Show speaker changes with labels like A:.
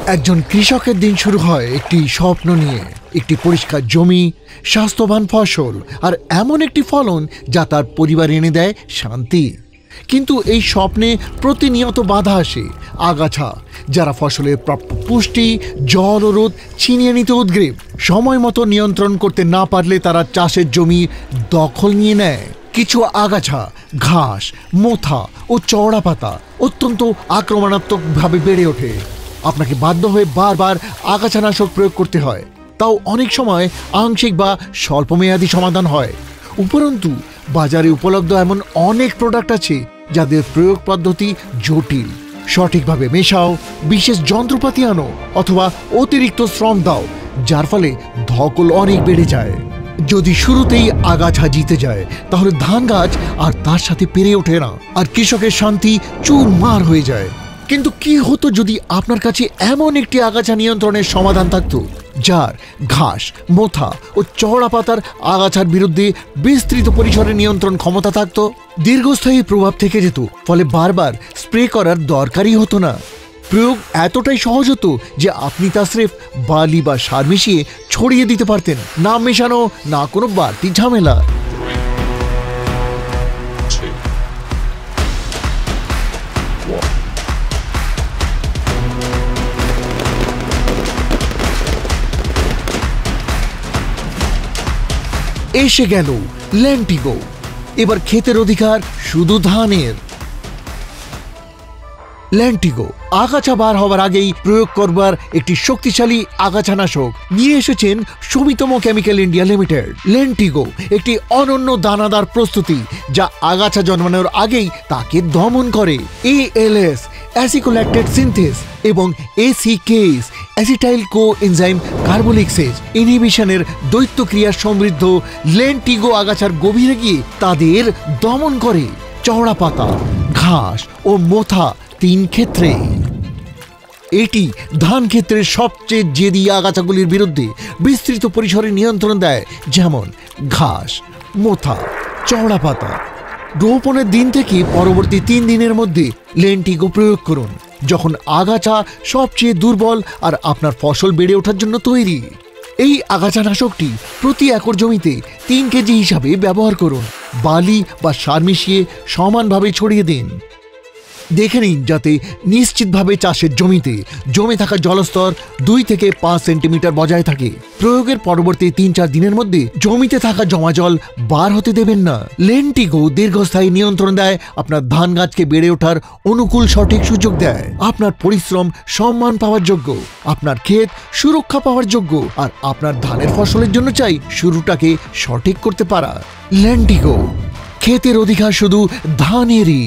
A: একজন কৃষকের দিন শুরু হয় একটি স্বপ্ন নিয়ে, একটি পরিষ্কার জমি, স্বাস্থ্যবান ফসল আর এমন একটি ফলন যা তার পরিবার এনে দেয় শান্তি। কিন্তু এই স্বপ্নে প্রতিনিয়ত বাধা আসে। আগাছা যারা ফসলের প্রাপ্য পুষ্টি, জল ও রোদ ছিনিয়ে নিতে উদ্গ্রীব। সময় মতো নিয়ন্ত্রণ করতে না পারলে তারা চাষের জমি দখল নিয়ে নেয়। কিছু আগাছা, ঘাস, মোথা ও চওড়া পাতা অত্যন্ত আক্রমণাত্মকভাবে বেড়ে ওঠে। আপনাকে বাধ্য হয়ে বারবার আগাছানাশক প্রয়োগ করতে হয়, তাও অনেক সময় আংশিক বা স্বল্পমেয়াদী সমাধান হয়। উপরন্তু বাজারে উপলব্ধ এমন অনেক প্রোডাক্ট আছে যাদের প্রয়োগ পদ্ধতি জটিল। সঠিকভাবে মেশাও, বিশেষ যন্ত্রপাতি আনো অথবা অতিরিক্ত শ্রম দাও, যার ফলে ধকল অনেক বেড়ে যায়। যদি শুরুতেই আগাছা জিতে যায় তাহলে ধান গাছ আর তার সাথে পেরে ওঠে না, আর কৃষকের শান্তি চুরমার হয়ে যায়। কিন্তু কি হতো যদি আপনার কাছে এমন একটি আগাছা নিয়ন্ত্রণের সমাধান থাকতো যার ঘাস, মোথা ও চওড়া পাতার আগাছার বিরুদ্ধে বিস্তৃত পরিসরে নিয়ন্ত্রণ ক্ষমতা থাকতো? দীর্ঘস্থায়ী প্রভাব থেকে যেত, ফলে বারবার স্প্রে করার দরকারই হতো না। প্রয়োগ এতটাই সহজ হতো যে আপনি তা স্রেফ বালি বা সার মিশিয়ে ছড়িয়ে দিতে পারতেন, না মেশানো, না কোনো বাড়তি ঝামেলা। এসে গেল ল্যান্টিগো। এবার ক্ষেতের অধিকার শুধু ধানের। ল্যান্টিগো আগাছা বার হওয়ার আগেই প্রয়োগ করবার একটি শক্তিশালী আগাছানাশক নিয়ে এসেছেন সুমিতম কেমিক্যাল ইন্ডিয়া লিমিটেড। ল্যান্টিগো একটি অনন্য দানাদার প্রস্তুতি যা আগাছা জন্মানোর আগেই তাকে দমন করে। ALS অ্যাসিকোল্যাক্টেট সিনথেস এবং ACKS অ্যাসিটাইল কো এনজাইম কার্বলিকসেজ ইনহিবিশনের দ্বৈত ক্রিয়া সমৃদ্ধ ল্যান্টিগো আগাছার গভীরে গিয়ে তাদের দমন করে। চওড়া পাতা, ঘাস ও মোথা তিন ক্ষেত্রে। এটি ধান ক্ষেত্রের সবচেয়ে জেদি আগাছাগুলির বিরুদ্ধে বিস্তৃত পরিসরে নিয়ন্ত্রণ দেয়, যেমন ঘাস, মোথা, চওড়া পাতা। রোপণের দিন থেকে পরবর্তী 3 দিনের মধ্যে ল্যান্টিগো প্রয়োগ করুন, যখন আগাছা সবচেয়ে দুর্বল আর আপনার ফসল বেড়ে ওঠার জন্য তৈরি। এই আগাছানাশকটি প্রতি একর জমিতে 3 কেজি হিসাবে ব্যবহার করুন। বালি বা সার মিশিয়ে সমানভাবে ছড়িয়ে দিন। দেখে নিন যাতে নিশ্চিতভাবে চাষের জমিতে জমে থাকা জলস্তর 2 থেকে 5 সেন্টিমিটার বজায় থাকে। প্রয়োগের পরবর্তী 3-4 দিনের মধ্যে জমিতে থাকা জমা জল বার হতে দেবেন না। ল্যান্টিগো দীর্ঘস্থায়ী নিয়ন্ত্রণ দেয়, আপনার ধান গাছকে বেড়ে ওঠার অনুকূল সঠিক সুযোগ দেয়, আপনার পরিশ্রম সম্মান পাওয়ার যোগ্য, আপনার ক্ষেত সুরক্ষা পাওয়ার যোগ্য, আর আপনার ধানের ফসলের জন্য চাই শুরুটাকে সঠিক করতে পারা। ল্যান্টিগো, ক্ষেতের অধিকার শুধু ধানেরই।